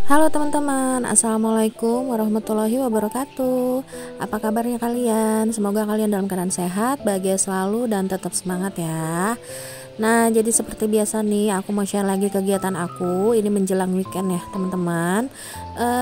Halo teman-teman, assalamualaikum warahmatullahi wabarakatuh. Apa kabarnya kalian? Semoga kalian dalam keadaan sehat, bahagia selalu, dan tetap semangat ya. Nah, jadi seperti biasa nih, aku mau share lagi kegiatan aku. Ini menjelang weekend ya, teman-teman.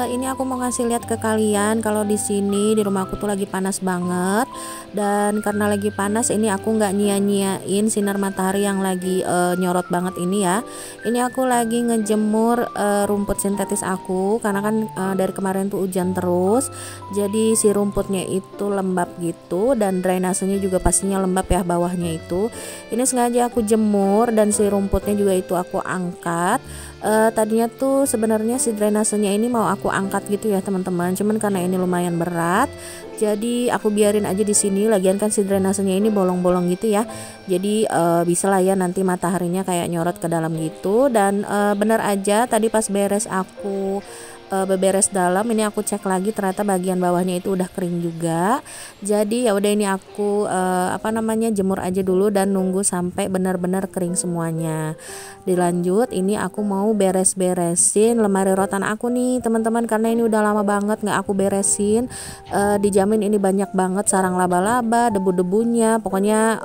Ini aku mau ngasih lihat ke kalian kalau di sini di rumah aku tuh lagi panas banget. Dan karena lagi panas, ini aku nggak nyia-nyiain sinar matahari yang lagi nyorot banget ini ya. Ini aku lagi ngejemur rumput sintetis aku, karena kan dari kemarin tuh hujan terus. Jadi si rumputnya itu lembab gitu, dan drainasenya juga pastinya lembab ya bawahnya itu. Ini sengaja aku jemur dan si rumputnya juga itu aku angkat. Tadinya tuh sebenarnya si drainasenya ini mau aku angkat gitu ya teman-teman, cuman karena ini lumayan berat, jadi aku biarin aja di sini. Lagian kan si drainasenya ini bolong-bolong gitu ya, jadi bisa lah ya nanti mataharinya kayak nyorot ke dalam gitu. Dan bener aja tadi pas beres aku beberes dalam, ini aku cek lagi ternyata bagian bawahnya itu udah kering juga. Jadi ya udah, ini aku jemur aja dulu dan nunggu sampai benar-benar kering semuanya. Dilanjut, ini aku mau beres-beresin lemari rotan aku nih teman-teman, karena ini udah lama banget nggak aku beresin. Dijamin ini banyak banget sarang laba-laba, debu-debunya, pokoknya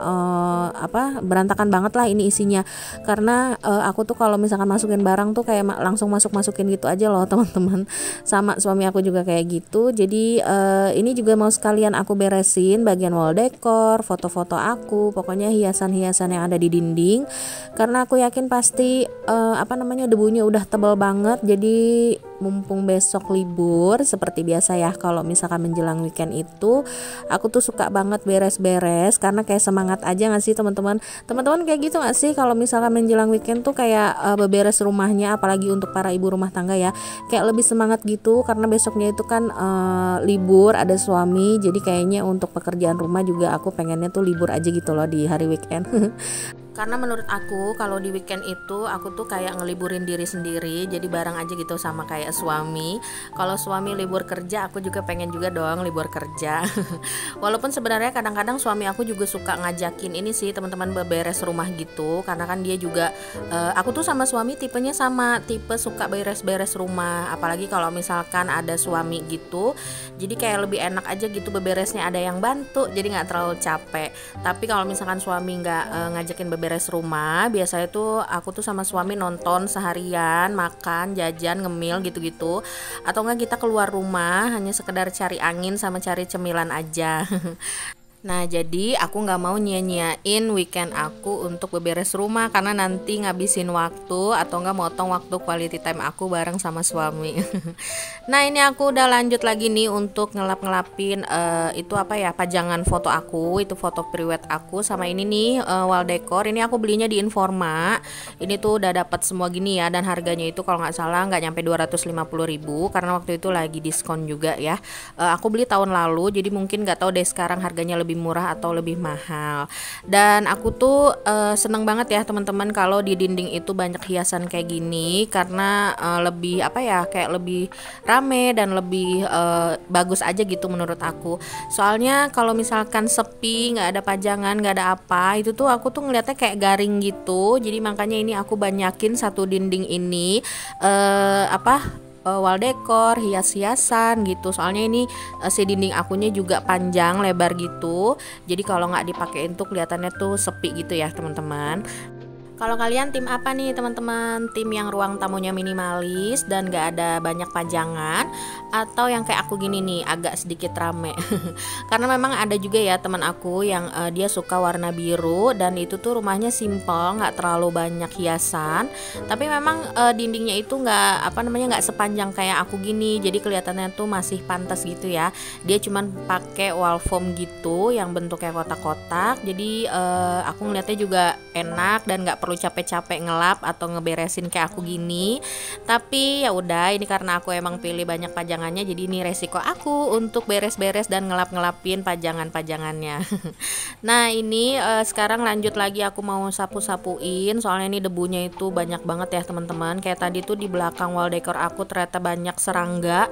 berantakan banget lah ini isinya. Karena aku tuh kalau misalkan masukin barang tuh kayak langsung masukin gitu aja loh teman-teman. Sama suami aku juga kayak gitu. Jadi ini juga mau sekalian aku beresin bagian wall decor, foto-foto aku, pokoknya hiasan-hiasan yang ada di dinding. Karena aku yakin pasti debunya udah tebal banget. Jadi mumpung besok libur seperti biasa ya, kalau misalkan menjelang weekend itu aku tuh suka banget beres-beres, karena kayak semangat aja nggak sih teman-teman? Teman-teman kayak gitu nggak sih kalau misalkan menjelang weekend tuh kayak beberes rumahnya, apalagi untuk para ibu rumah tangga ya, kayak lebih semangat gitu karena besoknya itu kan libur, ada suami. Jadi kayaknya untuk pekerjaan rumah juga aku pengennya tuh libur aja gitu loh di hari weekend. Karena menurut aku kalau di weekend itu aku tuh kayak ngeliburin diri sendiri, jadi bareng aja gitu sama kayak suami. Kalau suami libur kerja, aku juga pengen juga dong libur kerja. Walaupun sebenarnya kadang-kadang suami aku juga suka ngajakin ini sih teman-teman, beberes rumah gitu, karena kan dia juga aku tuh sama suami tipenya sama, tipe suka beres-beres rumah. Apalagi kalau misalkan ada suami gitu, jadi kayak lebih enak aja gitu beberesnya, ada yang bantu, jadi nggak terlalu capek. Tapi kalau misalkan suami nggak ngajakin beres rumah, biasanya tuh aku tuh sama suami nonton seharian, makan, jajan, ngemil gitu-gitu. Atau enggak kita keluar rumah hanya sekedar cari angin sama cari cemilan aja. Nah, jadi aku nggak mau nyia-nyiain weekend aku untuk beberes rumah, karena nanti ngabisin waktu atau nggak motong waktu quality time aku bareng sama suami. Nah, ini aku udah lanjut lagi nih untuk ngelap-ngelapin pajangan foto aku, itu foto priwet aku, sama ini nih wall decor. Ini aku belinya di Informa. Ini tuh udah dapat semua gini ya, dan harganya itu kalau nggak salah nggak nyampe 250.000, karena waktu itu lagi diskon juga ya. Aku beli tahun lalu, jadi mungkin nggak tahu deh sekarang harganya lebih murah atau lebih mahal. Dan aku tuh seneng banget ya teman-teman kalau di dinding itu banyak hiasan kayak gini, karena lebih kayak lebih rame dan lebih bagus aja gitu menurut aku. Soalnya kalau misalkan sepi, nggak ada pajangan, nggak ada apa, itu tuh aku tuh ngeliatnya kayak garing gitu. Jadi makanya ini aku banyakin satu dinding ini wall decor, hias-hiasan gitu. Soalnya ini si dinding akunya juga panjang lebar gitu, jadi kalau nggak dipakein tuh kelihatannya tuh sepi gitu ya teman-teman. Kalau kalian tim apa nih teman-teman? Tim yang ruang tamunya minimalis dan gak ada banyak pajangan, atau yang kayak aku gini nih agak sedikit rame? Karena memang ada juga ya teman aku yang dia suka warna biru, dan itu tuh rumahnya simple, gak terlalu banyak hiasan, tapi memang dindingnya itu nggak sepanjang kayak aku gini, jadi kelihatannya tuh masih pantas gitu ya. Dia cuman pakai wall foam gitu yang bentuknya kotak-kotak, jadi aku ngeliatnya juga enak dan nggak perlu capek-capek ngelap atau ngeberesin kayak aku gini. Tapi ya udah, ini karena aku emang pilih banyak pajangannya, jadi ini resiko aku untuk beres-beres dan ngelap-ngelapin pajangan-pajangannya. Nah ini sekarang lanjut lagi, aku mau sapu-sapuin soalnya ini debunya itu banyak banget ya teman-teman. Kayak tadi tuh di belakang wall decor aku ternyata banyak serangga.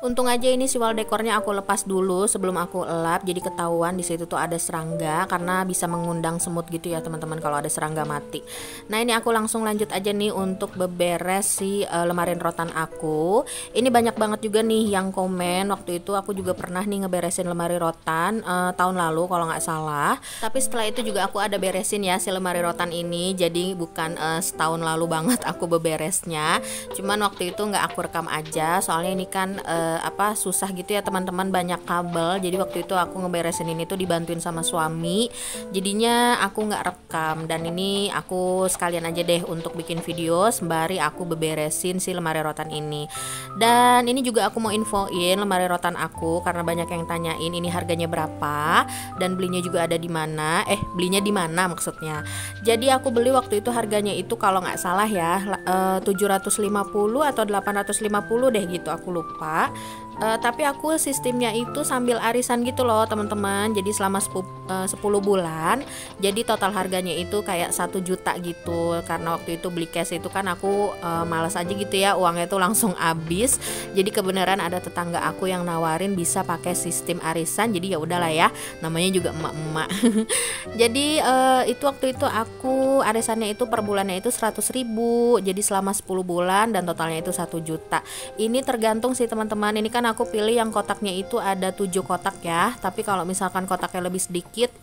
Untung aja ini si wall decornya aku lepas dulu sebelum aku elap, jadi ketahuan di situ tuh ada serangga karena bisa mengundang semut gitu ya teman-teman kalau ada serangga mati. Nah ini aku langsung lanjut aja nih untuk beberes si lemari rotan aku. Ini banyak banget juga nih yang komen, waktu itu aku juga pernah nih ngeberesin lemari rotan tahun lalu kalau nggak salah. Tapi setelah itu juga aku ada beresin ya si lemari rotan ini, jadi bukan setahun lalu banget aku beberesnya. Cuman waktu itu nggak aku rekam aja soalnya ini kan susah gitu ya teman-teman, banyak kabel. Jadi waktu itu aku ngeberesin ini tuh dibantuin sama suami, jadinya aku nggak rekam. Dan ini aku sekalian aja deh untuk bikin video sembari aku beberesin si lemari rotan ini. Dan ini juga aku mau infoin lemari rotan aku karena banyak yang tanyain ini harganya berapa dan belinya juga ada di mana. Belinya di mana maksudnya. Jadi aku beli waktu itu harganya itu kalau nggak salah ya 750 atau 850 deh gitu, aku lupa. Tapi aku sistemnya itu sambil arisan gitu loh teman-teman, jadi selama 10 bulan, jadi total harganya itu kayak 1 juta gitu. Karena waktu itu beli cash itu kan aku malas aja gitu ya, uangnya itu langsung habis. Jadi kebenaran ada tetangga aku yang nawarin bisa pakai sistem arisan, jadi ya udahlah ya, namanya juga emak-emak. Jadi itu waktu itu aku arisannya itu per bulannya itu 100.000, jadi selama 10 bulan dan totalnya itu 1 juta. Ini tergantung sih teman-teman, ini kan aku pilih yang kotaknya itu ada 7 kotak ya. Tapi kalau misalkan kotaknya lebih sedikit,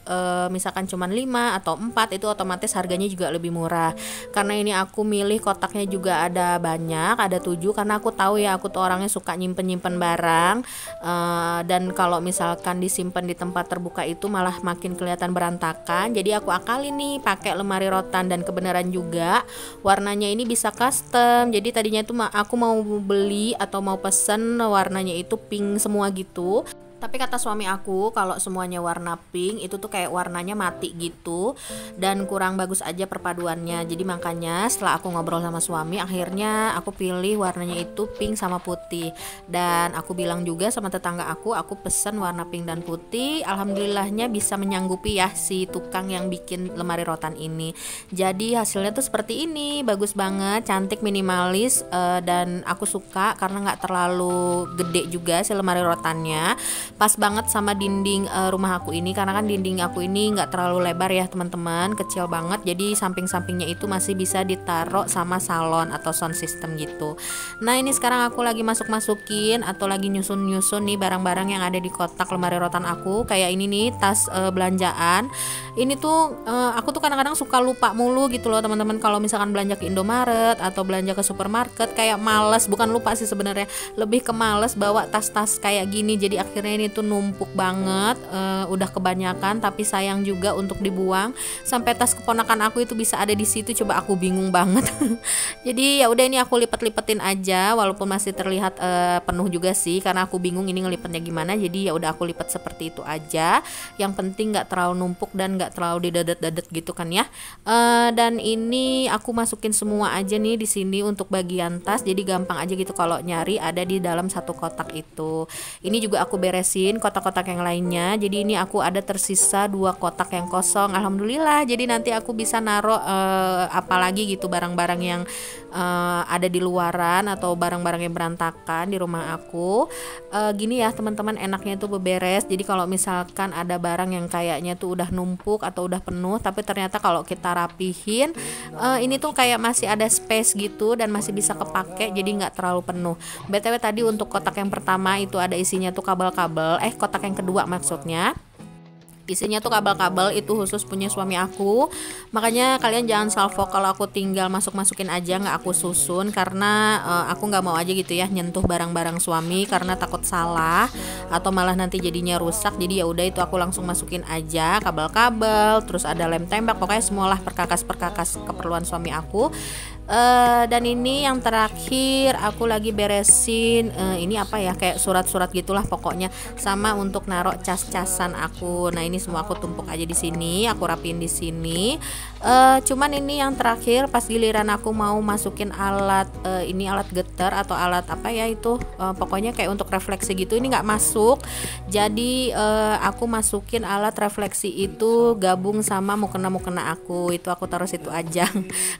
misalkan cuma 5 atau 4, itu otomatis harganya juga lebih murah. Karena ini aku milih kotaknya juga ada banyak, ada 7, karena aku tahu ya aku tuh orangnya suka nyimpen-nyimpen barang, dan kalau misalkan disimpan di tempat terbuka itu malah makin kelihatan berantakan. Jadi aku akali nih pakai lemari rotan, dan kebenaran juga warnanya ini bisa custom. Jadi tadinya itu aku mau beli atau mau pesen warnanya itu pink semua gitu. Tapi kata suami aku kalau semuanya warna pink itu tuh kayak warnanya mati gitu dan kurang bagus aja perpaduannya. Jadi makanya setelah aku ngobrol sama suami, akhirnya aku pilih warnanya itu pink sama putih. Dan aku bilang juga sama tetangga aku pesen warna pink dan putih. Alhamdulillahnya bisa menyanggupi ya si tukang yang bikin lemari rotan ini. Jadi hasilnya tuh seperti ini, bagus banget, cantik, minimalis, dan aku suka karena nggak terlalu gede juga si lemari rotannya. Pas banget sama dinding rumah aku ini, karena kan dinding aku ini nggak terlalu lebar ya teman-teman, kecil banget. Jadi samping-sampingnya itu masih bisa ditaruh sama salon atau sound system gitu. Nah ini sekarang aku lagi masukin atau lagi nyusun nih barang-barang yang ada di kotak lemari rotan aku. Kayak ini nih tas belanjaan. Ini tuh aku tuh kadang-kadang suka lupa mulu gitu loh teman-teman, kalau misalkan belanja ke Indomaret atau belanja ke supermarket, kayak males, bukan lupa sih sebenarnya, lebih ke males bawa tas-tas kayak gini. Jadi akhirnya ini tuh numpuk banget, udah kebanyakan, tapi sayang juga untuk dibuang. Sampai tas keponakan aku itu bisa ada di situ, coba aku bingung banget. Jadi ya udah, ini aku lipet-lipetin aja, walaupun masih terlihat penuh juga sih, karena aku bingung ini ngelipetnya gimana. Jadi ya udah aku lipet seperti itu aja. Yang penting nggak terlalu numpuk dan nggak terlalu didadet-dadet gitu kan ya. Dan ini aku masukin semua aja nih di sini untuk bagian tas, jadi gampang aja gitu kalau nyari, ada di dalam satu kotak itu. Ini juga aku beresin kotak-kotak yang lainnya. Jadi ini aku ada tersisa 2 kotak yang kosong, alhamdulillah. Jadi nanti aku bisa naruh apalagi gitu barang-barang yang ada di luaran atau barang-barang yang berantakan di rumah aku. Gini ya teman-teman, enaknya itu beberes. Jadi kalau misalkan ada barang yang kayaknya tuh udah numpuk atau udah penuh, tapi ternyata kalau kita rapihin, ini tuh kayak masih ada space gitu dan masih bisa kepake, jadi nggak terlalu penuh. BTW tadi untuk kotak yang pertama itu ada isinya tuh kabel-kabel, kotak yang kedua maksudnya, isinya tuh kabel-kabel, itu khusus punya suami aku. Makanya kalian jangan salvo kalau aku tinggal masukin aja, nggak aku susun, karena aku nggak mau aja gitu ya nyentuh barang-barang suami, karena takut salah atau malah nanti jadinya rusak. Jadi ya udah, itu aku langsung masukin aja kabel-kabel, terus ada lem tembak, pokoknya semualah perkakas-perkakas keperluan suami aku. Dan ini yang terakhir aku lagi beresin ini apa ya, kayak surat-surat gitulah pokoknya, sama untuk naruh cas-casan aku. Nah ini semua aku tumpuk aja di sini, aku rapiin di sini. Cuman ini yang terakhir pas giliran aku mau masukin alat ini alat getar atau alat apa ya itu, pokoknya kayak untuk refleksi gitu, ini nggak masuk. Jadi aku masukin alat refleksi itu gabung sama mukena aku, itu aku taruh situ aja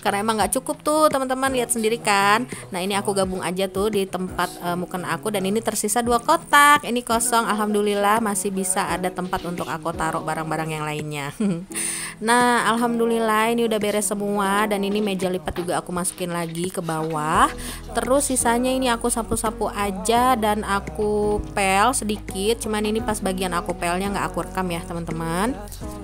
karena emang nggak cukup tuh teman-teman, lihat sendiri kan. Nah ini aku gabung aja tuh di tempat mukena aku, dan ini tersisa 2 kotak, ini kosong. Alhamdulillah masih bisa ada tempat untuk aku taruh barang-barang yang lainnya. Nah alhamdulillah ini udah beres semua, dan ini meja lipat juga aku masukin lagi ke bawah. Terus sisanya ini aku sapu-sapu aja dan aku pel sedikit, cuman ini pas bagian aku pelnya nggak aku rekam ya teman-teman.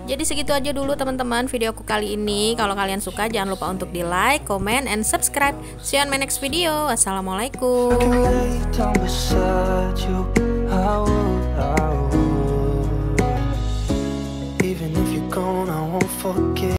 Jadi segitu aja dulu teman-teman video aku kali ini. Kalau kalian suka jangan lupa untuk di like, comment, and subscribe. See you on my next video. Assalamualaikum. Even if you're gone, I won't forget.